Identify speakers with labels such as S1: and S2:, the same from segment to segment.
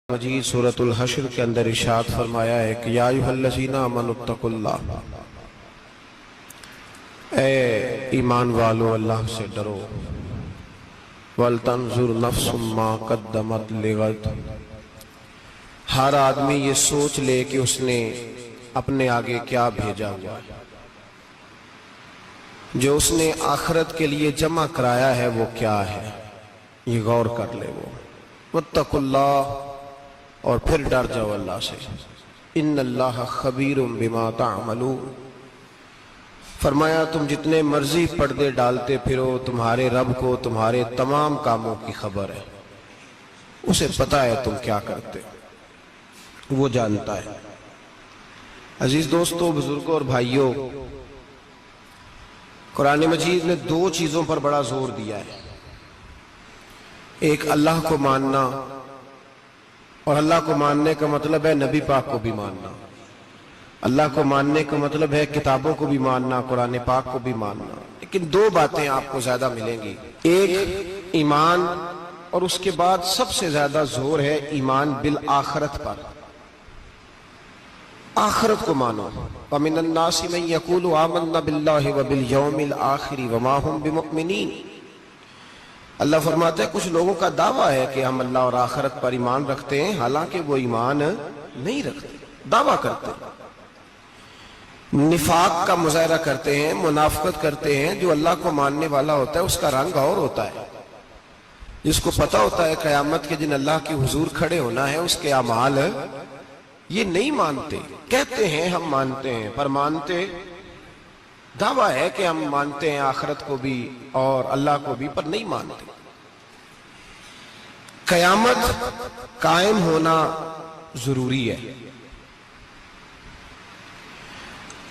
S1: مجید سورۃ الحشر کے اندر ارشاد فرمایا ہے کہ یا ایھا الذین آمنوا اتقوا اللہ، اے ایمان والو اللہ سے ڈرو، وَلْتَنْظُرْ نَفْسٌ مَا قَدَّمَتْ لِغَدٍ، ہر آدمی یہ سوچ لے کہ اس نے اپنے آگے کیا بھیجا ہوا ہے، جو اس نے آخرت کے لیے جمع کرایا ہے وہ کیا ہے، یہ غور کر لے وہ۔ وَاتَّقُوا اللَّهَ، اور پھر ڈر جاؤ اللہ سے، ان اللہ خبیر بما تعملون، فرمایا تم جتنے مرضی پردے ڈالتے پھرو، تمہارے رب کو تمہارے تمام کاموں کی خبر ہے، اسے پتا ہے تم کیا کرتے، وہ جانتا ہے۔ عزیز دوستو، بزرگوں اور بھائیوں، قرآن مجید نے دو چیزوں پر بڑا زور دیا ہے، ایک اللہ کو ماننا، اور اللہ کو ماننے کا مطلب ہے نبی پاک کو بھی ماننا، اللہ کو ماننے کا مطلب ہے کتابوں کو بھی ماننا، قرآن پاک کو بھی ماننا۔ لیکن دو باتیں آپ کو زیادہ ملیں گی، ایک ایمان، اور اس کے بعد سب سے زیادہ زور ہے ایمان بالآخرت پر، آخرت کو مانو۔ وَمِنَ النَّاسِ مَن يَقُولُ آمَنَّا بِاللَّهِ وَبِالْيَوْمِ الْآخِرِ وَمَا هُمْ بِمُؤْمِنِينَ، اللہ فرماتا ہے کچھ لوگوں کا دعویٰ ہے کہ ہم اللہ اور آخرت پر ایمان رکھتے ہیں، حالانکہ وہ ایمان نہیں رکھتے، دعویٰ کرتے ہیں، نفاق کا مظاہرہ کرتے ہیں، منافقت کرتے ہیں۔ جو اللہ کو ماننے والا ہوتا ہے اس کا رنگ اور ہوتا ہے، جس کو پتا ہوتا ہے قیامت کے دن اللہ کے حضور کھڑے ہونا ہے، اس کے اعمال یہ نہیں مانتے، کہتے ہیں ہم مانتے ہیں، پر مانتے، دعویٰ ہے کہ ہم مانتے ہیں آخرت کو بھی اور اللہ کو بھی، پر نہیں مانتے۔ قیامت قائم ہونا ضروری ہے،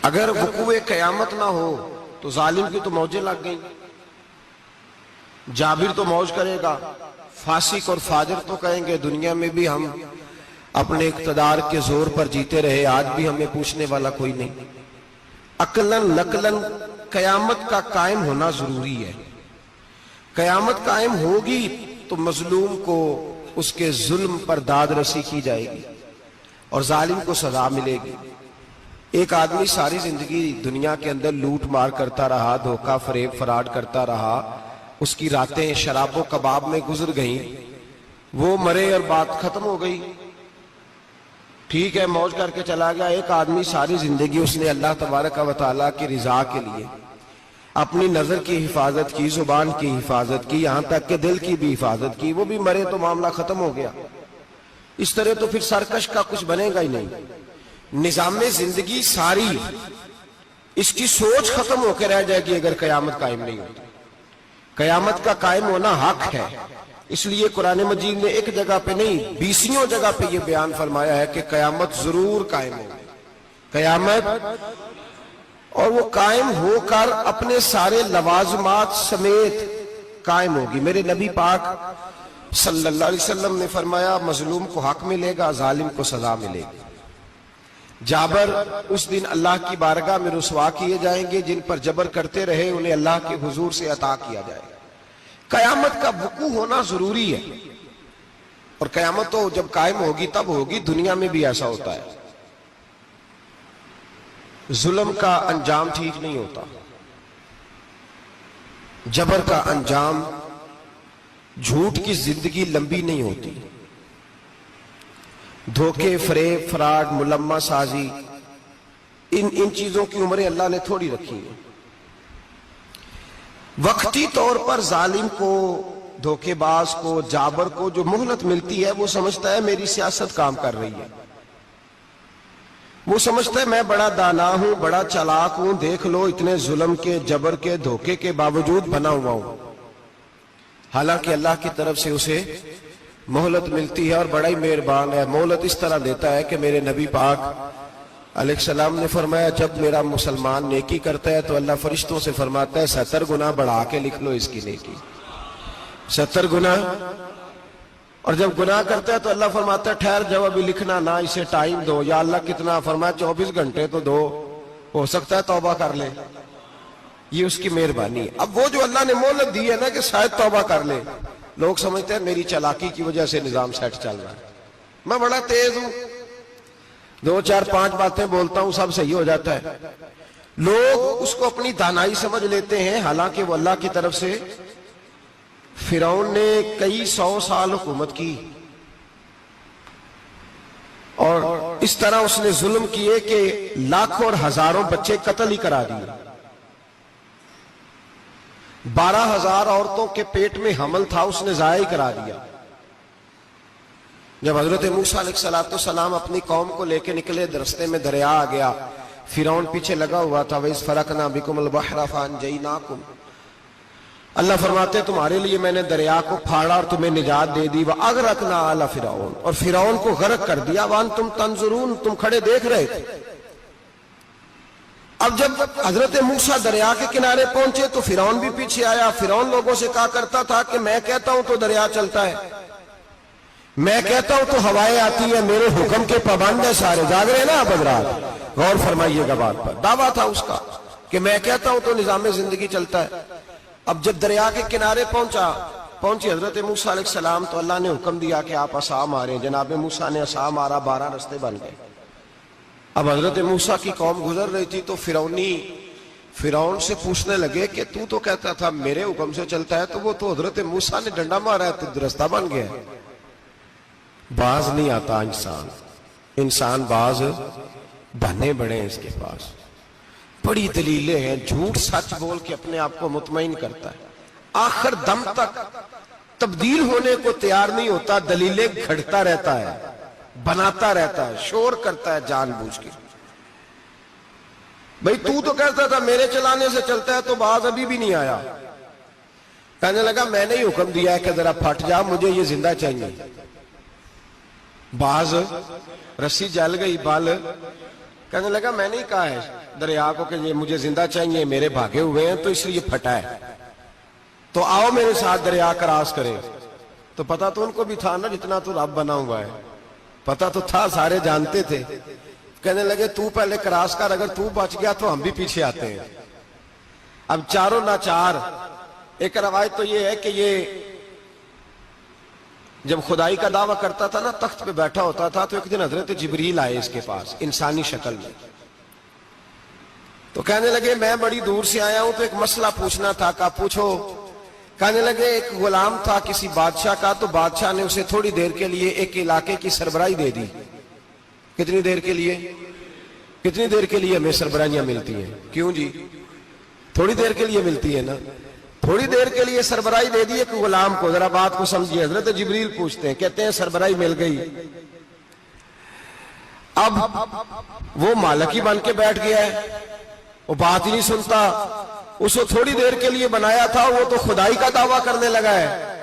S1: اگر وقوع قیامت نہ ہو تو ظالم کی تو موجیں لگ گئیں، جابر تو موج کرے گا، فاسق اور فاجر تو کہیں گے دنیا میں بھی ہم اپنے اقتدار کے زور پر جیتے رہے، آج بھی ہمیں پوچھنے والا کوئی نہیں۔ عقلاً نقلاً قیامت کا قائم ہونا ضروری ہے، قیامت قائم ہوگی تو مظلوم کو اس کے ظلم پر داد رسی کی جائے گی اور ظالم کو سزا ملے گی۔ ایک آدمی ساری زندگی دنیا کے اندر لوٹ مار کرتا رہا، دھوکہ فریب فراڈ کرتا رہا، اس کی راتیں شراب و کباب میں گزر گئیں، وہ مرے اور بات ختم ہو گئی، ٹھیک ہے موج کر کے چلا گیا۔ ایک آدمی ساری زندگی اس نے اللہ تبارک و تعالیٰ کی رضا کے لیے اپنی نظر کی حفاظت کی، زبان کی حفاظت کی، یہاں تک کہ دل کی بھی حفاظت کی، وہ بھی مرے تو معاملہ ختم ہو گیا۔ اس طرح تو پھر سرکش کا کچھ بنے گا ہی نہیں، نظام زندگی ساری اس کی سوچ ختم ہو کے رہ جائے گی اگر قیامت قائم نہیں ہوتی۔ قیامت کا قائم ہونا حق ہے، اس لیے قرآن مجید نے ایک جگہ پہ نہیں 20 جگہ پہ یہ بیان فرمایا ہے کہ قیامت ضرور قائم ہوگی، قیامت، اور وہ قائم ہو کر اپنے سارے لوازمات سمیت قائم ہوگی۔ میرے نبی پاک صلی اللہ علیہ وسلم نے فرمایا مظلوم کو حق ملے گا، ظالم کو سزا ملے گی۔ جابر اس دن اللہ کی بارگاہ میں رسوا کیے جائیں گے، جن پر جبر کرتے رہے انہیں اللہ کے حضور سے عطا کیا جائے گا۔ قیامت کا وقوع ہونا ضروری ہے، اور قیامت تو جب قائم ہوگی تب ہوگی، دنیا میں بھی ایسا ہوتا ہے، ظلم کا انجام ٹھیک نہیں ہوتا، جبر کا انجام، جھوٹ کی زندگی لمبی نہیں ہوتی، دھوکے فریب فراڈ ملمہ سازی، ان چیزوں کی عمریں اللہ نے تھوڑی رکھی ہیں۔ وقتی طور پر ظالم کو، دھوکے باز کو، جابر کو جو مہلت ملتی ہے وہ سمجھتا ہے میری سیاست کام کر رہی ہے، وہ سمجھتا ہے میں بڑا دانا ہوں، بڑا چالاک ہوں، دیکھ لو اتنے ظلم کے، جبر کے، دھوکے کے باوجود بنا ہوا ہوں، حالانکہ اللہ کی طرف سے اسے مہلت ملتی ہے اور بڑا ہی مہربان ہے۔ مہلت اس طرح دیتا ہے کہ میرے نبی پاک علیہ السلام نے فرمایا جب میرا مسلمان نیکی کرتا ہے تو اللہ فرشتوں سے فرماتا ہے 70 گنا بڑھا کے لکھ لو اس کی نیکی، 70 گنا، اور جب گناہ کرتا ہے تو اللہ فرماتا ہے ٹھہر جاؤ ابھی لکھنا نہ، اسے ٹائم دو۔ یا اللہ کتنا؟ فرمایا 24 گھنٹے تو دو، ہو سکتا ہے توبہ کر لے، یہ اس کی مہربانی ہے۔ اب وہ جو اللہ نے مہلت دی ہے نا کہ شاید توبہ کر لے، لوگ سمجھتے ہیں میری چالاکی کی وجہ سے نظام سیٹ چل رہا ہے، میں بڑا تیز ہوں، 2 4 5 باتیں بولتا ہوں، سب صحیح ہو جاتا ہے۔ لوگ اس کو اپنی دانائی سمجھ لیتے ہیں، حالانکہ وہ اللہ کی طرف سے۔ فرعون نے کئی 100 سال حکومت کی اور اس طرح اس نے ظلم کیے کہ لاکھوں اور ہزاروں بچے قتل ہی کرا دیے۔ 12,000 عورتوں کے پیٹ میں حمل تھا، اس نے ضائع کرا دیا۔ جب حضرت موسیٰ علیہ السلام اپنی قوم کو لے کے نکلے، رستے میں دریا آ گیا، فرعون پیچھے لگا ہوا تھا۔ وَإِذْ فَرَقْنَا بِكُمُ الْبَحْرَ فَأَنْجَيْنَاكُمْ، اللہ فرماتے تمہارے لیے میں نے دریا کو پھاڑا اور تمہیں نجات دے دی۔ وَأَغْرَقْنَا آلَ فِرْعَوْنَ، اور فرعون کو غرق کر دیا۔ وَأَنْتُمْ تَنْظُرُونَ، تم کھڑے دیکھ رہے تھے۔ اب جب حضرت موسیٰ دریا کے کنارے پہنچے تو فرعون بھی پیچھے آیا۔ فرعون لوگوں سے کہا کرتا تھا کہ میں کہتا ہوں تو دریا چلتا ہے، میں کہتا ہوں تو ہوائیں آتی ہیں، میرے حکم کے پابند ہے سارے۔ جاگ رہے نا آپ حضرات، غور فرمائیے گا بات پر۔ دعویٰ تھا اس کا کہ میں کہتا ہوں تو نظام زندگی چلتا ہے۔ اب جب دریا کے کنارے پہنچی حضرت موسیٰ علیہ السلام تو اللہ نے حکم دیا کہ آپ عصا ماریں۔ جناب موسیٰ نے عصا مارا، 12 رستے بن گئے۔ اب حضرت موسیٰ کی قوم گزر رہی تھی تو فرعون سے پوچھنے لگے کہ تو کہتا تھا میرے حکم سے چلتا ہے، تو وہ تو حضرت موسیٰ نے ڈنڈا مارا ہے تو رستہ بن گیا۔ باز نہیں آتا انسان باز بنے بڑے ہیں اس کے پاس، بڑی دلیلیں ہیں، جھوٹ سچ بول کے اپنے آپ کو مطمئن کرتا ہے، آخر دم تک تبدیل ہونے کو تیار نہیں ہوتا، دلیلیں گھڑتا رہتا ہے، بناتا رہتا ہے، شور کرتا ہے جان بوجھ کے۔ بھئی تو کہتا تھا میرے چلانے سے چلتا ہے، تو باز ابھی بھی نہیں آیا۔ کہنے لگا میں نے ہی حکم دیا ہے کہ ذرا پھٹ جا، مجھے یہ زندہ چاہیے۔ باز رسی جل گئی، بال کہنے لگا میں نے ہی کہا ہے دریا کو کہ یہ مجھے زندہ چاہیے، میرے بھاگے ہوئے ہیں تو اس لیے پھٹا ہے، تو آؤ میرے ساتھ دریا کراس کریں۔ تو پتا تو ان کو بھی تھا نا، جتنا تو رب بنا ہوا ہے، پتا تو تھا، سارے جانتے تھے۔ کہنے لگے تو پہلے کراس کر، اگر تو بچ گیا تو ہم بھی پیچھے آتے ہیں۔ اب چاروں ناچار۔ ایک روایت تو یہ ہے کہ یہ جب خدائی کا دعویٰ کرتا تھا نا، تخت پہ بیٹھا ہوتا تھا، تو ایک دن حضرت جبریل آئے اس کے پاس انسانی شکل میں، تو کہنے لگے میں بڑی دور سے آیا ہوں تو ایک مسئلہ پوچھنا تھا۔ کہا پوچھو۔ کہنے لگے ایک غلام تھا کسی بادشاہ کا، تو بادشاہ نے اسے تھوڑی دیر کے لیے ایک علاقے کی سربراہی دے دی۔ کتنی دیر کے لیے ہمیں سربراہیاں ملتی ہیں؟ کیوں جی؟ تھوڑی دیر کے لیے ملتی ہے نا، تھوڑی دیر کے لیے سربراہی دے دی ایک غلام کو۔ ذرا بات کو سمجھیے، حضرت جبریل پوچھتے ہیں، کہتے ہیں سربراہی مل گئی، اب وہ مالک ہی بن کے بیٹھ گیا ہے، وہ بات ہی نہیں سنتا، اس کو تھوڑی دیر کے لیے بنایا تھا، وہ تو خدائی کا دعویٰ کرنے لگا ہے۔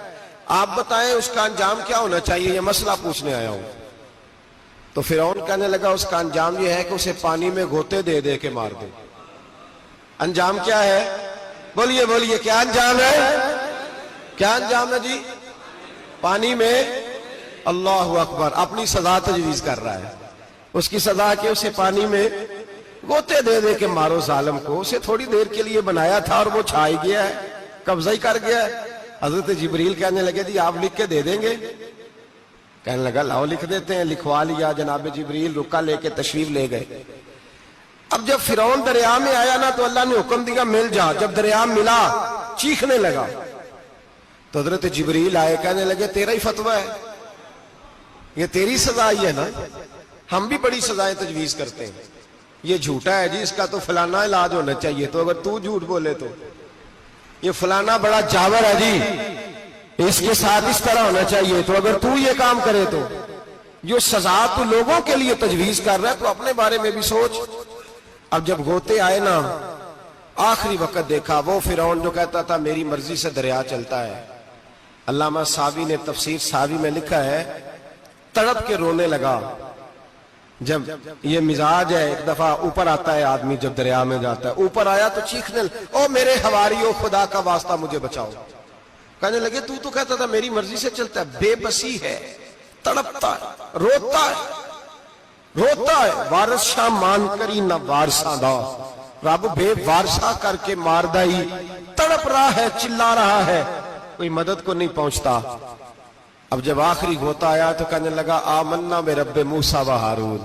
S1: آپ بتائیں اس کا انجام کیا ہونا چاہیے؟ یہ مسئلہ پوچھنے آیا ہوں۔ تو فرعون کہنے لگا اس کا انجام یہ ہے کہ اسے پانی میں گوتے دے دے کے مار دے۔ انجام کیا ہے؟ بولیے کیا انجام ہے؟ کیا انجام ہے جی؟ پانی میں، اللہ اکبر، اپنی سزا تجویز کر رہا ہے۔ اس کی سزا کہ اسے پانی میں گوتے دے دے کے مارو ظالم کو۔ اسے تھوڑی دیر کے لیے بنایا تھا اور وہ چھائی گیا ہے، قبضہ ہی کر گیا ہے۔ حضرت جبریل کہنے لگے جی آپ لکھ کے دے دیں گے؟ کہنے لگا لاؤ لکھ دیتے ہیں۔ لکھوا لیا، جناب جبریل رکا لے کے تشریف لے گئے۔ اب جب فرعون دریا میں آیا نا تو اللہ نے حکم دیا مل جا۔ جب دریا ملا چیخنے لگا تو حضرت جبریل آئے، کہنے لگے تیرا ہی فتویٰ ہے، یہ تیری سزا ہی ہے نا، ہم بھی بڑی سزائیں تجویز کرتے ہیں، یہ جھوٹا ہے جی، اس کا تو فلانا علاج ہونا چاہیے، تو اگر تو جھوٹ بولے تو یہ فلانا بڑا جاور ہے جی، اس کے ساتھ اس طرح ہونا چاہیے، تو اگر تو یہ کام کرے تو جو سزا تو لوگوں کے لیے تجویز کر رہا ہے تو اپنے بارے میں بھی سوچ۔ اب جب گوتے آئے نا، آخری وقت دیکھا وہ فرعون جو کہتا تھا میری مرضی سے دریا چلتا ہے، علامہ ساوی نے تفسیر ساوی میں لکھا ہے تڑپ کے رونے لگا۔ جب یہ مزاج ہے، ایک دفعہ اوپر آتا ہے آدمی جب دریا میں جاتا ہے، اوپر آیا تو چیخنے او میرے حواریو خدا کا واسطہ مجھے بچاؤ۔ کہنے لگے تو کہتا تھا میری مرضی سے چلتا ہے، بے بسی ہے، تڑپتا ہے، روتا ہے، وارث شاہ مان کری نہ وارثاں دا، رب بے وارثہ کر کے ماردائی، تڑپ رہا ہے، چلا رہا ہے، کوئی مدد کو نہیں پہنچتا۔ اب جب آخری ہوتا آیا تو کہنے لگا آمنا بے رب موسیٰ و ہارون،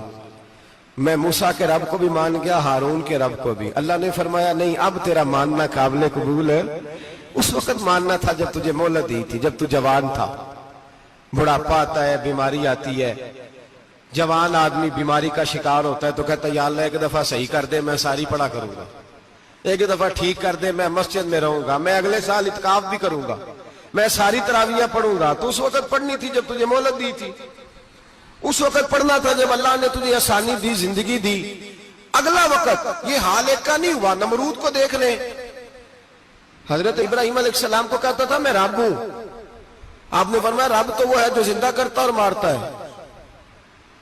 S1: میں موسیٰ کے رب کو بھی مان گیا، ہارون کے رب کو بھی۔ اللہ نے فرمایا نہیں، اب تیرا ماننا قابل قبول ہے، اس وقت ماننا تھا جب تجھے مہلت دی تھی، جب تو جوان تھا۔ بڑھاپا آتا ہے، بیماری آتی ہے، جوان آدمی بیماری کا شکار ہوتا ہے تو کہتا ہے یا اللہ ایک دفعہ صحیح کر دے، میں ساری پڑھا کروں گا، ایک دفعہ ٹھیک کر دے، میں مسجد میں رہوں گا، میں اگلے سال اعتکاف بھی کروں گا، میں ساری تراویح پڑھوں گا۔ تو اس وقت پڑھنی تھی جب تجھے مہلت دی تھی، اس وقت پڑھنا تھا جب اللہ نے تجھے آسانی دی، زندگی دی۔ اگلا وقت یہ حال ایک کا نہیں ہوا۔ نمرود کو دیکھ لیں، حضرت ابراہیم علیہ السلام کو کہتا تھا میں رب ہوں، آپ نے فرمایا رب تو وہ ہے جو زندہ کرتا اور مارتا ہے۔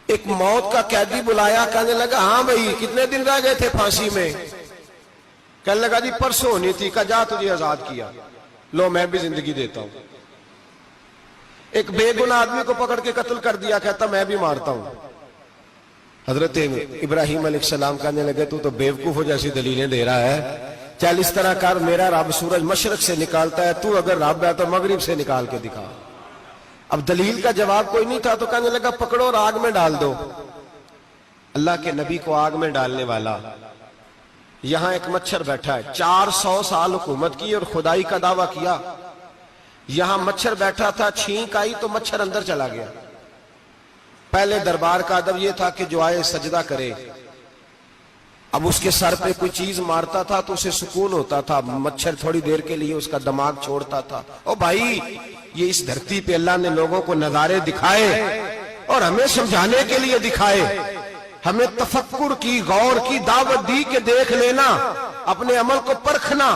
S1: ایک موت کا قیدی بلایا، کہنے لگا ہاں بھائی کتنے دن رہ گئے تھے پھانسی میں؟ کہنے لگا جی پرسوں ہونی تھی، کہا جا تجھے آزاد کیا، لو میں بھی زندگی دیتا ہوں۔ ایک بے گناہ آدمی کو پکڑ کے قتل کر دیا، کہتا میں بھی مارتا ہوں۔ حضرت ابراہیم علیہ السلام کہنے لگے تو بیوقوفوں جیسی دلیلیں دے رہا ہے، چل اس طرح کر، میرا رب سورج مشرق سے نکالتا ہے، تو اگر رب ہے تو مغرب سے نکال کے دکھا۔ اب دلیل کا جواب کوئی نہیں تھا تو کہنے لگا پکڑو اور آگ میں ڈال دو۔ اللہ کے نبی کو آگ میں ڈالنے والا، یہاں ایک مچھر بیٹھا ہے، 400 سال حکومت کی اور خدائی کا دعویٰ کیا، یہاں مچھر بیٹھا تھا، چھینک آئی تو مچھر اندر چلا گیا۔ پہلے دربار کا ادب یہ تھا کہ جو آئے سجدہ کرے، اب اس کے سر پہ کوئی چیز مارتا تھا تو اسے سکون ہوتا تھا، مچھر تھوڑی دیر کے لیے اس کا دماغ چھوڑتا تھا۔ او بھائی یہ اس دھرتی پہ اللہ نے لوگوں کو نظارے دکھائے اور ہمیں سمجھانے کے لیے دکھائے، ہمیں تفکر کی، غور کی دعوت دی کہ دیکھ لینا، اپنے عمل کو پرکھنا۔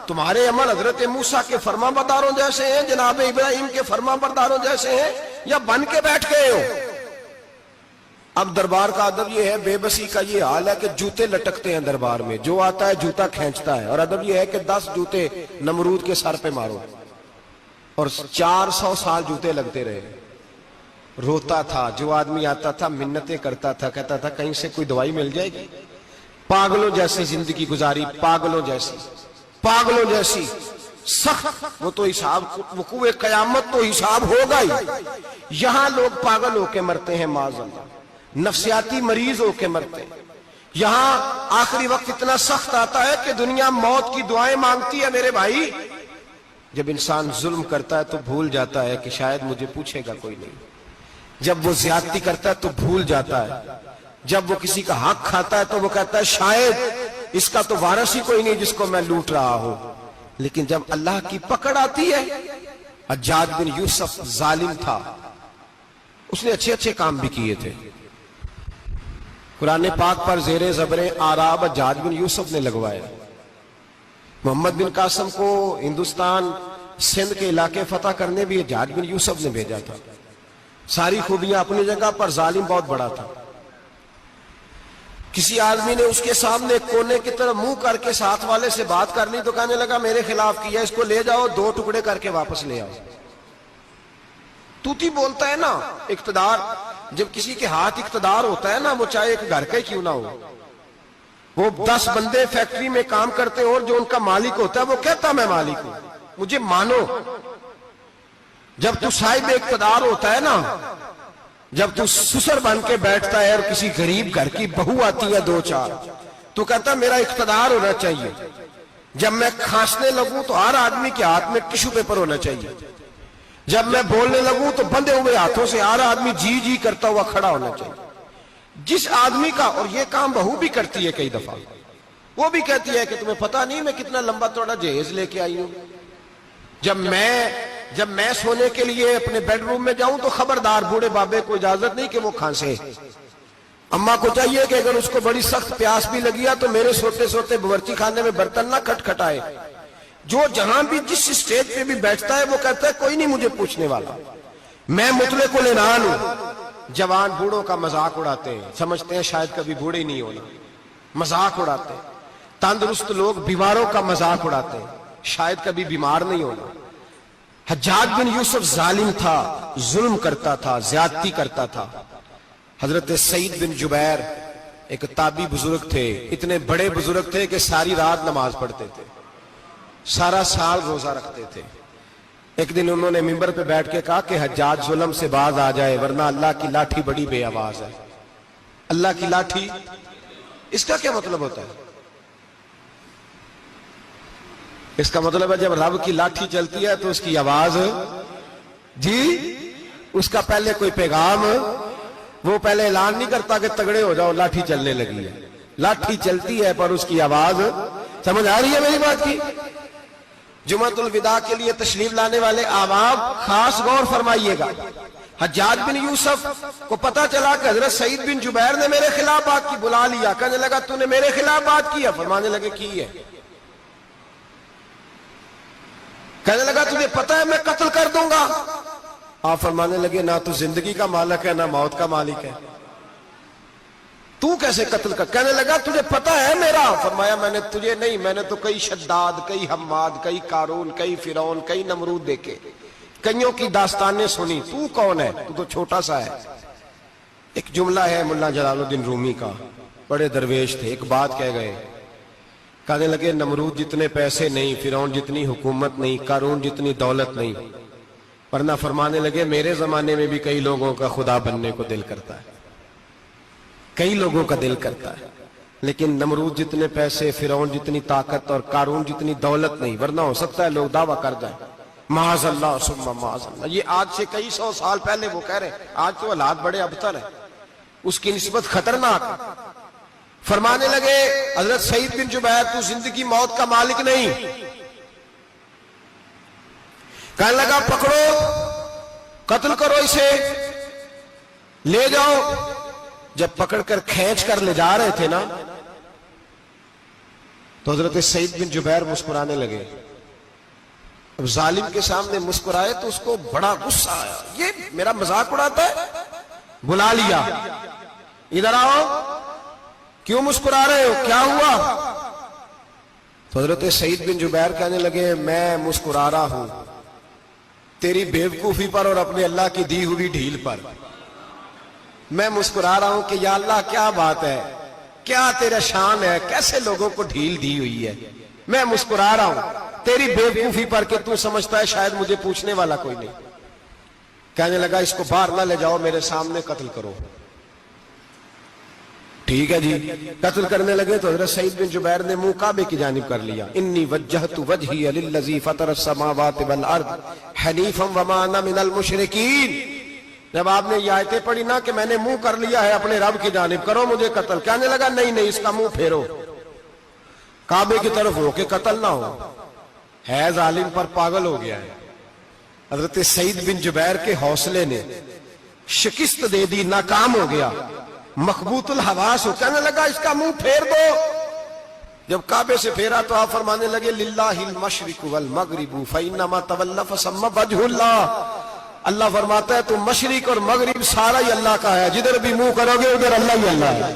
S1: تمہارے عمل حضرت موسیٰ کے فرما برداروں جیسے ہیں، جناب ابراہیم کے فرما برداروں جیسے ہیں، یا بن کے بیٹھ گئے ہو؟ اب دربار کا ادب یہ ہے، بے بسی کا یہ حال ہے کہ جوتے لٹکتے ہیں دربار میں، جو آتا ہے جوتا کھینچتا ہے، اور ادب یہ ہے کہ 10 جوتے نمرود کے سر پہ مارو، اور 400 سال جوتے لگتے رہے۔ روتا تھا، جو آدمی آتا تھا منتیں کرتا تھا، کہتا تھا کہیں سے کوئی دوائی مل جائے گی۔ پاگلوں جیسی زندگی گزاری، پاگلوں جیسی سخت، وہ تو حساب، وقوع قیامت تو حساب ہوگا ہی۔ یہاں لوگ پاگل ہو کے مرتے ہیں، معاذ اللہ، نفسیاتی مریض ہو کے مرتے ہیں۔ یہاں آخری وقت اتنا سخت آتا ہے کہ دنیا موت کی دعائیں مانگتی ہے۔ میرے بھائی جب انسان ظلم کرتا ہے تو بھول جاتا ہے کہ شاید مجھے پوچھے گا کوئی نہیں، جب وہ زیادتی کرتا ہے تو بھول جاتا ہے، جب وہ کسی کا حق کھاتا ہے تو وہ کہتا ہے شاید اس کا تو وارث ہی کوئی نہیں جس کو میں لوٹ رہا ہوں۔ لیکن جب اللہ کی پکڑ آتی ہے، حجاج بن یوسف ظالم تھا، اس نے اچھے کام بھی کیے تھے۔ قرآن پاک پر زیر زبر آراب حجاج بن یوسف نے لگوایا۔ محمد بن قاسم کو ہندوستان سندھ کے علاقے فتح کرنے بھی حجاج بن یوسف نے بھیجا تھا۔ ساری خوبیاں اپنی جگہ پر، ظالم بہت بڑا تھا۔ کسی آدمی نے اس کے سامنے کونے کی طرف منہ کر کے ساتھ والے سے بات کر لی تو کہنے لگا میرے خلاف کیا، اس کو لے جاؤ، 2 ٹکڑے کر کے واپس لے آؤ۔ توتی بولتا ہے نا، اقتدار، جب کسی کے ہاتھ اقتدار ہوتا ہے نا، وہ چاہے ایک گھر کا ہی کیوں نہ ہو، وہ 10 بندے فیکٹری میں کام کرتے ہیں اور جو ان کا مالک ہوتا ہے وہ کہتا میں مالک ہوں، مجھے مانو۔ جب تو صاحب اقتدار ہوتا ہے نا، جب تو سسر بن کے بیٹھتا ہے اور کسی غریب گھر کی بہو آتی ہے 2-4 تو کہتا میرا اقتدار ہونا چاہیے، جب میں کھانسنے لگوں تو ہر آدمی کے ہاتھ میں ٹشو پیپر ہونا چاہیے، جب میں بولنے لگوں تو بندھے ہوئے ہاتھوں سے ہر آدمی جی جی کرتا ہوا کھڑا ہونا چاہیے۔ جس آدمی کا، اور یہ کام بہو بھی کرتی ہے کئی دفعہ، وہ بھی کہتی ہے کہ تمہیں پتا نہیں میں کتنا لمبا چوڑا جہیز لے کے آئی ہوں، جب میں سونے کے لیے اپنے بیڈ روم میں جاؤں تو خبردار بوڑھے بابے کو اجازت نہیں کہ وہ کھانسے، اماں کو چاہیے کہ اگر اس کو بڑی سخت پیاس بھی لگی ہے تو میرے سوتے سوتے باورچی خانے میں برتن نہ کھٹکھٹائے۔ جو جہاں بھی جس اسٹیج پہ بھی بیٹھتا ہے وہ کہتا ہے کوئی نہیں مجھے پوچھنے والا، میں مطلق العنان ہوں۔ جوان بوڑھوں کا مذاق اڑاتے ہیں، سمجھتے ہیں شاید کبھی بوڑھے نہیں ہونا، مذاق اڑاتے ہیں۔ تندرست لوگ بیماروں کا مذاق اڑاتے ہیں، شاید کبھی بیمار نہیں ہونا۔ حجاج بن یوسف ظالم تھا، ظلم کرتا تھا، زیادتی کرتا تھا۔ حضرت سعید بن جبیر ایک تابعی بزرگ تھے، اتنے بڑے بزرگ تھے کہ ساری رات نماز پڑھتے تھے، سارا سال روزہ رکھتے تھے۔ ایک دن انہوں نے منبر پہ بیٹھ کے کہا کہ حجاج ظلم سے باز آ جائے ورنہ اللہ کی لاٹھی بڑی بے آواز ہے. اللہ کی لاٹھی، اس کا کیا مطلب ہوتا ہے؟ اس کا مطلب ہے جب رب کی لاٹھی چلتی ہے تو اس کی آواز، جی اس کا پہلے کوئی پیغام، وہ پہلے اعلان نہیں کرتا کہ تگڑے ہو جاؤ لاٹھی چلنے لگی ہے. لاٹھی چلتی ہے پر اس کی آواز، سمجھ آ رہی ہے میری بات کی؟ جمعۃ الوداع کے لیے تشریف لانے والے احباب خاص غور فرمائیے گا. حجاج بن یوسف کو پتا چلا کہ حضرت سعید بن جبیر نے میرے خلاف بات کی، بلا لیا، کہنے لگا تو نے میرے خلاف بات کی ہے؟ فرمانے لگے کی ہے. کہنے لگا تجھے پتا ہے میں قتل کر دوں گا؟ آپ فرمانے لگے نہ تو زندگی کا مالک ہے نہ موت کا مالک ہے، تو کیسے قتل کر؟ کہنے لگا تجھے پتا ہے میرا؟ فرمایا میں نے تجھے نہیں، میں نے تو کئی شداد، کئی حماد، کئی قارون، کئی فرعون، کئی نمرود دیکھے، کئیوں کی داستانیں سنی، تو کون ہے؟ تو چھوٹا سا ہے. ایک جملہ ہے ملا جلال الدین رومی کا، بڑے درویش تھے، ایک بات کہہ گئے، کہنے لگے نمرود جتنے پیسے نہیں، فرعون جتنی حکومت نہیں، قارون جتنی دولت نہیں، ورنہ فرمانے لگے میرے زمانے میں بھی کئی لوگوں کا خدا بننے کو دل کرتا ہے، کئی لوگوں کا دل کرتا ہے، لیکن نمرود جتنے پیسے، فرعون جتنی طاقت اور قارون جتنی دولت نہیں، ورنہ ہو سکتا ہے لوگ دعویٰ کر جائیں معاذ اللہ ثم معاذ اللہ. یہ آج سے کئی سو سال پہلے وہ کہہ رہے ہیں، آج تو حالات بڑے ابتر ہیں، اس کی نسبت خطرناک. فرمانے لگے حضرت سعید بن جبیر تو زندگی موت کا مالک نہیں. کہنے لگا پکڑو، قتل کرو اسے، لے جاؤ. جب پکڑ کر کھینچ کر لے جا رہے تھے نا تو حضرت سعید بن جبیر مسکرانے لگے. اب ظالم کے سامنے مسکرائے تو اس کو بڑا غصہ آیا، یہ میرا مذاق اڑاتا ہے. بلا لیا، ادھر آؤ، کیوں مسکرا رہے ہو، کیا ہوا؟ تو حضرت سعید بن جبیر کہنے لگے میں مسکرا رہا ہوں تیری بیوقوفی پر اور اپنے اللہ کی دی ہوئی ڈھیل پر. میں مسکرا رہا ہوں کہ یا اللہ کیا بات ہے، کیا تیرا شان ہے، کیسے لوگوں کو ڈھیل دی ہوئی ہے. میں مسکرا رہا ہوں تیری بیوقوفی پر کہ تو سمجھتا ہے شاید مجھے پوچھنے والا کوئی نہیں. کہنے لگا اس کو باہر نہ لے جاؤ، میرے سامنے قتل کرو. ٹھیک ہے جی، قتل کرنے لگے تو حضرت سعید بن جبیر نے منہ کعبے کی جانب کر لیا. انی وجہت وجہی للذی فطر السماوات والارض حنیفا وما انا من المشرکین. جب آپ نے یہ آیتیں پڑھی نا کہ میں نے منہ کر لیا ہے اپنے رب کی جانب، کرو مجھے قتل. کہنے لگا نہیں نہیں، اس کا منہ پھیرو، کعبے کی طرف ہو کے قتل نہ ہو. ہے ظالم پر پاگل ہو گیا ہے. حضرت سعید بن جبیر کے حوصلے نے شکست دے دی، ناکام ہو گیا، مخبوط الحواس ہو. کہنے لگا اس کا منہ پھیر دو. جب کعبے سے پھیرا تو آپ فرمانے لگے للہ المشرق والمغرب فانما تولى فثم وجه اللہ. اللہ فرماتا ہے تو مشرق اور مغرب سارا ہی اللہ کا ہے، جدھر بھی منہ کرو گے ادھر اللہ ہی اللہ ہے،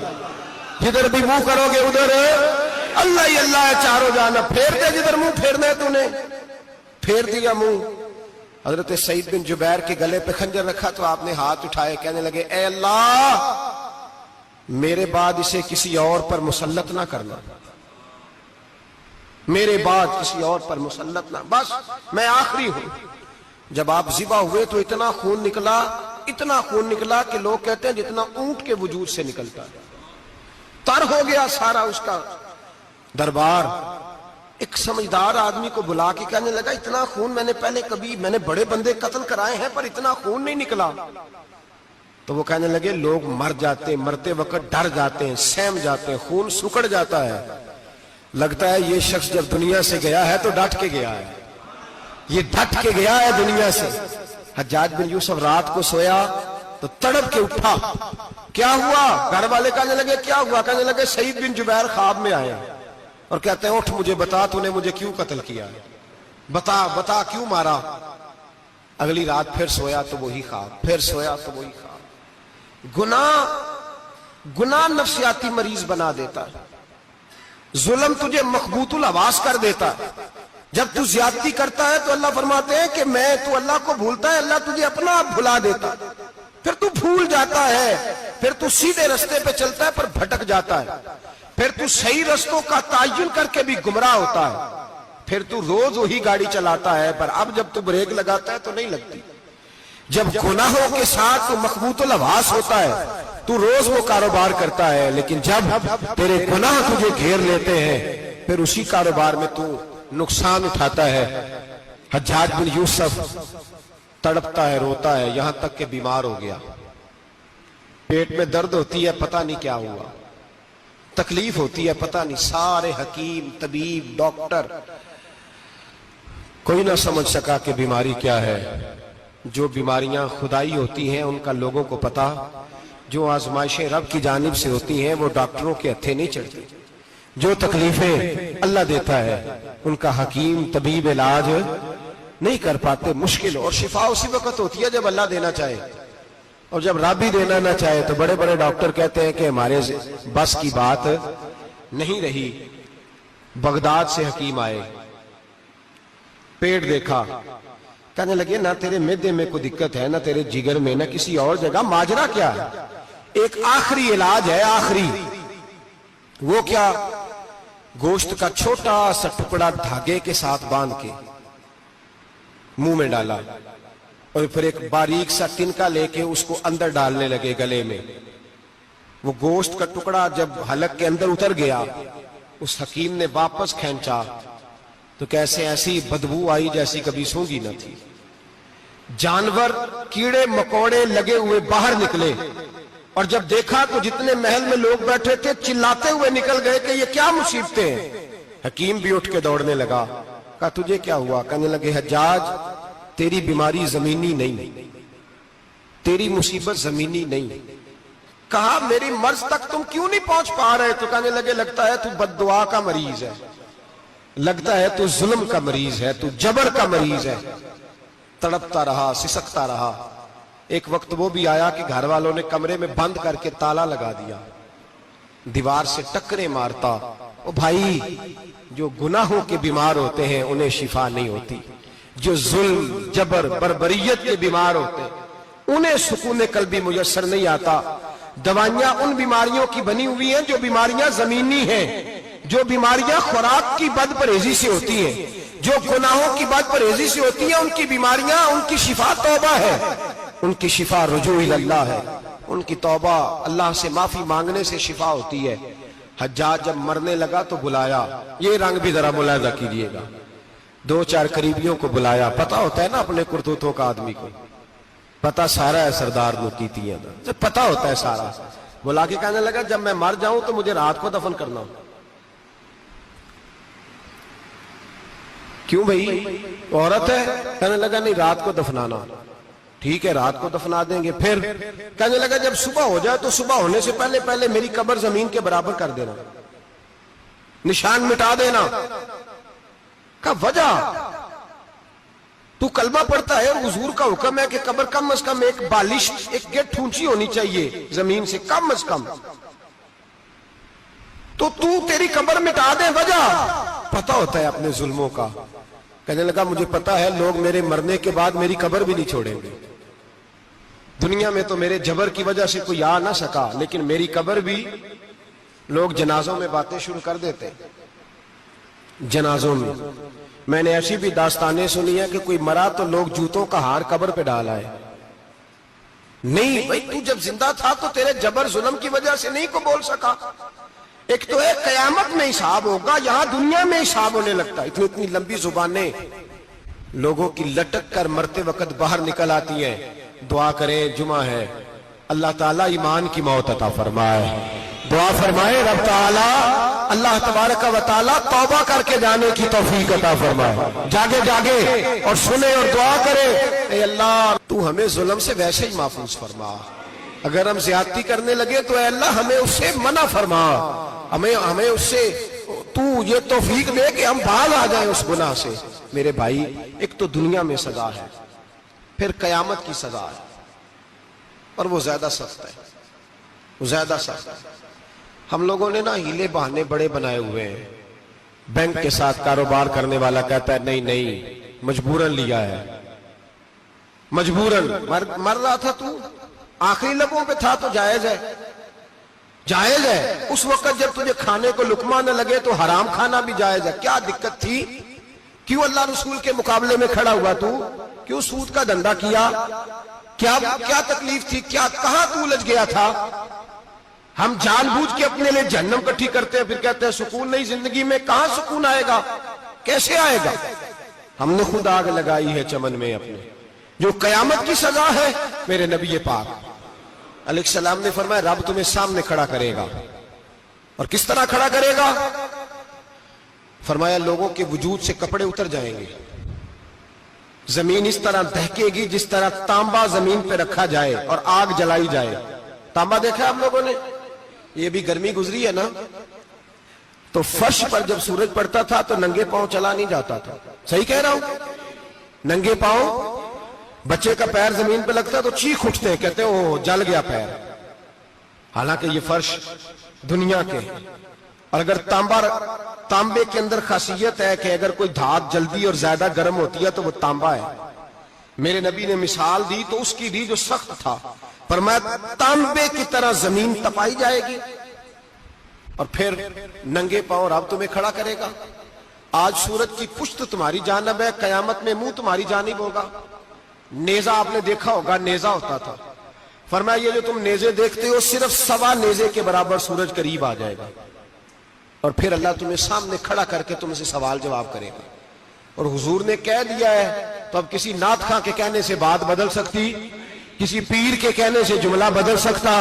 S1: جدھر بھی منہ کرو گے ادھر اللہ ہی اللہ ہے. چاروں جانب پھیر دے، جدھر منہ پھیرنا ہے تو نے پھیر دیا منہ. حضرت سعید بن جبیر کے گلے پہ خنجر رکھا تو آپ نے ہاتھ اٹھائے، کہنے لگے اے اللہ میرے بعد اسے کسی اور پر مسلط نہ کرنا، میرے بعد کسی اور پر مسلط نہ، بس میں آخری ہوں. جب آپ ذبح ہوئے تو اتنا خون نکلا کہ لوگ کہتے ہیں جتنا اونٹ کے وجود سے نکلتا ہے. تر ہو گیا سارا اس کا دربار. ایک سمجھدار آدمی کو بلا کے کہنے لگا اتنا خون میں نے بڑے بندے قتل کرائے ہیں پر اتنا خون نہیں نکلا. تو وہ کہنے لگے لوگ مر جاتے ہیں، مرتے وقت ڈر جاتے ہیں، سہم جاتے ہیں، خون سکڑ جاتا ہے. لگتا ہے یہ شخص جب دنیا سے گیا ہے تو ڈٹ کے گیا ہے، یہ ڈٹ کے گیا ہے دنیا سے. حجاج بن یوسف رات کو سویا تو تڑپ کے اٹھا. کیا ہوا؟ گھر والے کہنے لگے کیا ہوا؟ کہنے لگے سعید بن جبیر خواب میں آئے اور کہتے ہیں اٹھ مجھے بتا تو نے مجھے کیوں قتل کیا، بتا کیوں مارا. اگلی رات پھر سویا تو وہی خواب، پھر سویا تو وہی خواب. گناہ نفسیاتی مریض بنا دیتا ہے، ظلم تجھے مخبوط الحواس کر دیتا ہے. جب تو زیادتی کرتا ہے تو اللہ فرماتے ہیں کہ تو اللہ کو بھولتا ہے، اللہ تجھے اپنا آپ بھلا دیتا ہے. پھر تو بھول جاتا ہے، پھر تو سیدھے رستے پہ چلتا ہے پر بھٹک جاتا ہے، پھر تو صحیح رستوں کا تعین کر کے بھی گمراہ ہوتا ہے. پھر تو روز وہی گاڑی چلاتا ہے، پر اب جب تو بریک لگاتا ہے تو نہیں لگتی۔ جب گناہوں کے ساتھ تو مخبوط الحواس ہوتا ہے تو روز وہ کاروبار کرتا ہے، لیکن جب تیرے گناہ تجھے گھیر لیتے ہیں پھر اسی کاروبار میں تو نقصان اٹھاتا ہے۔ حجاج بن یوسف تڑپتا ہے، روتا ہے، یہاں تک کہ بیمار ہو گیا، پیٹ میں درد ہوتی ہے، پتہ نہیں کیا ہوا، تکلیف ہوتی ہے، پتہ نہیں، سارے حکیم، طبیب، ڈاکٹر، کوئی نہ سمجھ سکا کہ بیماری کیا ہے۔ جو بیماریاں خدائی ہوتی ہیں ان کا لوگوں کو پتا، جو آزمائشیں رب کی جانب سے ہوتی ہیں وہ ڈاکٹروں کے ہتھے نہیں چڑھتی، جو تکلیفیں اللہ دیتا ہے ان کا حکیم طبیب علاج نہیں کر پاتے، مشکل، اور شفا اسی وقت ہوتی ہے جب اللہ دینا چاہے، اور جب رب ہی دینا نہ چاہے تو بڑے بڑے ڈاکٹر کہتے ہیں کہ ہمارے بس کی بات نہیں رہی۔ بغداد سے حکیم آئے، پیٹ دیکھا، کہنے لگے نہ تیرے معدے میں کوئی دقت ہے، نہ تیرے جگر میں، نہ کسی اور جگہ، ماجرا کیا ہے؟ ایک آخری علاج ہے، آخری، وہ کیا؟ گوشت کا چھوٹا سا ٹکڑا دھاگے کے ساتھ باندھ کے منہ میں ڈالا، اور پھر ایک باریک سا ٹنکا لے کے اس کو اندر ڈالنے لگے گلے میں۔ وہ گوشت کا ٹکڑا جب حلق کے اندر اتر گیا، اس حکیم نے واپس کھینچا تو کیسے ایسی بدبو آئی جیسی کبھی سونگی نہ تھی۔ جانور، کیڑے مکوڑے لگے ہوئے باہر نکلے، اور جب دیکھا تو جتنے محل میں لوگ بیٹھے تھے چلاتے ہوئے نکل گئے کہ یہ کیا مصیبتیں ہیں۔ حکیم بھی اٹھ کے دوڑنے لگا، کہا تجھے کیا ہوا؟ کہنے لگے حجاج تیری بیماری زمینی نہیں، تیری مصیبت زمینی نہیں۔ کہا میری مرض تک تم کیوں نہیں پہنچ پا رہے؟ تو کہنے لگے لگتا ہے تو بد دعا کا مریض ہے، لگتا ہے تو ظلم کا مریض ہے، تو جبر کا مریض ہے۔ تڑپتا رہا، سسکتا رہا۔ ایک وقت وہ بھی آیا کہ گھر والوں نے کمرے میں بند کر کے تالا لگا دیا، دیوار سے ٹکرے مارتا۔ او بھائی، جو گناہوں کے بیمار ہوتے ہیں انہیں شفا نہیں ہوتی، جو ظلم، جبر، بربریت کے بیمار ہوتے ہیں انہیں سکون قلبی میسر نہیں آتا۔ دوائیاں ان بیماریوں کی بنی ہوئی ہیں جو بیماریاں زمینی ہیں، جو بیماریاں خوراک کی بد پرہیزی سے ہوتی ہیں، جو گناہوں کی بد پرہیزی سے ہوتی ہیں، ان کی بیماریاں، ان کی شفا توبہ ہے، ان کی شفا رجوع اللہ ہے، ان کی توبہ، اللہ سے معافی مانگنے سے شفا ہوتی ہے۔ حجاج جب مرنے لگا تو بلایا، یہ رنگ بھی ذرا ملاحظہ کیجئے گا، دو چار قریبیوں کو بلایا، پتہ ہوتا ہے نا اپنے کرتوتوں کا آدمی کو، پتہ سارا ہے سردار نوکیتیاں دا، پتہ ہوتا ہے سارا۔ بلا کے کہنے لگا جب میں مر جاؤں تو مجھے رات کو دفن کرنا ہو۔ کیوں بھئی، عورت ہے؟ کہنے لگا نہیں، رات کو دفنانا۔ ٹھیک ہے، رات کو دفنا دیں گے۔ پھر کہنے لگا جب صبح ہو جائے تو صبح ہونے سے پہلے پہلے میری قبر زمین کے برابر کر دینا، نشان مٹا دینا۔ کہا وجہ؟ تو کلمہ پڑھتا ہے، حضور کا حکم ہے کہ قبر کم از کم ایک بالش، ایک گٹ اونچی ہونی چاہیے زمین سے، کم از کم، تو تیری قبر مٹا دے، وجہ؟ پتہ ہوتا ہے اپنے ظلموں کا۔ کہنے لگا مجھے پتہ ہے لوگ میرے مرنے کے بعد میری قبر بھی نہیں چھوڑیں گے، دنیا میں تو میرے جبر کی وجہ سے کوئی آ نہ سکا، لیکن میری قبر بھی لوگ جنازوں میں باتیں شروع کر دیتے، جنازوں میں۔ میں نے ایسی بھی داستانیں سنی ہیں کہ کوئی مرا تو لوگ جوتوں کا ہار قبر پہ ڈال آئے۔ نہیں بھائی، تو جب زندہ تھا تو تیرے جبر ظلم کی وجہ سے نہیں کو بول سکا۔ ایک تو ہے قیامت میں حساب ہوگا، یہاں دنیا میں حساب ہونے لگتا ہے۔ اتنی لمبی زبانیں لوگوں کی لٹک کر مرتے وقت باہر نکل آتی ہیں۔ دعا کریں، جمعہ ہے، اللہ تعالیٰ ایمان کی موت عطا فرمائے، دعا فرمائے رب تعالیٰ، اللہ تبارک و تعالیٰ توبہ کر کے جانے کی توفیق عطا فرمائے، جاگے جاگے اور سنے اور دعا کرے، اے اللہ تو ہمیں ظلم سے ویسے ہی محفوظ فرما، اگر ہم زیادتی کرنے لگے تو اے اللہ ہمیں اس سے منع فرما، ہمیں اس سے تو یہ توفیق دے کہ ہم باز آ جائیں اس گناہ سے۔ میرے بھائی، ایک تو دنیا میں سزا ہے، پھر قیامت کی سزا ہے، اور وہ زیادہ سخت ہے، وہ زیادہ سخت ہے۔ ہم لوگوں نے نا ہیلے بہانے بڑے بنائے ہوئے ہیں۔ بینک کے ساتھ کاروبار کرنے والا کہتا ہے نہیں نہیں، مجبوراً لیا ہے، مجبوراً مر رہا تھا تو، آخری لبوں پہ تھا تو جائز ہے، جائز ہے۔ اس وقت جب تجھے کھانے کو لقمہ نہ لگے تو حرام کھانا بھی جائز ہے، کیا دقت تھی؟ کیوں اللہ رسول کے مقابلے میں کھڑا ہوا تو؟ کیوں سود کا دھندا کیا؟ کیا تکلیف تھی؟ کہاں تو الجھ گیا تھا؟ ہم جان بوجھ کے اپنے لیے جہنم کٹھی کرتے ہیں، پھر کہتے ہیں سکون نہیں زندگی میں۔ کہاں سکون آئے گا؟ کیسے آئے گا؟ ہم نے خود آگ لگائی ہے چمن میں اپنے، جو قیامت کی سزا ہے۔ میرے نبی پاک علیہ السلام نے فرمایا رب تمہیں سامنے کھڑا کرے گا، اور کس طرح کھڑا کرے گا؟ فرمایا لوگوں کے وجود سے کپڑے اتر جائیں گے، زمین اس طرح دہکے گی جس طرح تانبا زمین پہ رکھا جائے اور آگ جلائی جائے۔ تانبا دیکھا آپ لوگوں نے؟ یہ بھی گرمی گزری ہے نا، تو فرش پر جب سورج پڑتا تھا تو ننگے پاؤں چلا نہیں جاتا تھا، صحیح کہہ رہا ہوں؟ ننگے پاؤں، بچے کا پیر زمین پہ لگتا ہے تو چیخ اٹھتے ہیں، کہتے ہیں اوہ جل گیا پیر، حالانکہ یہ فرش دنیا کے۔ اور اگر تانبے کے اندر خاصیت ہے کہ اگر کوئی دھات جلدی اور زیادہ گرم ہوتی ہے تو وہ تانبا ہے۔ میرے نبی نے مثال دی تو اس کی دی جو سخت تھا، فرمایا تانبے کی طرح زمین تپائی جائے گی، اور پھر ننگے پاؤں رب تمہیں کھڑا کرے گا۔ آج سورج کی پشت تمہاری جانب ہے، قیامت میں منہ تمہاری جانب ہوگا۔ نیزہ آپ نے دیکھا ہوگا، نیزہ ہوتا تھا، فرمایا یہ جو تم نیزے دیکھتے ہو صرف 1.25 نیزے کے برابر سورج قریب آ جائے گا، اور پھر اللہ تمہیں سامنے کھڑا کر کے تم سے سوال جواب کرے گا۔ اور حضور نے کہہ دیا ہے تو اب کسی نعت خواں کے کہنے سے بات بدل سکتی، کسی پیر کے کہنے سے جملہ بدل سکتا؟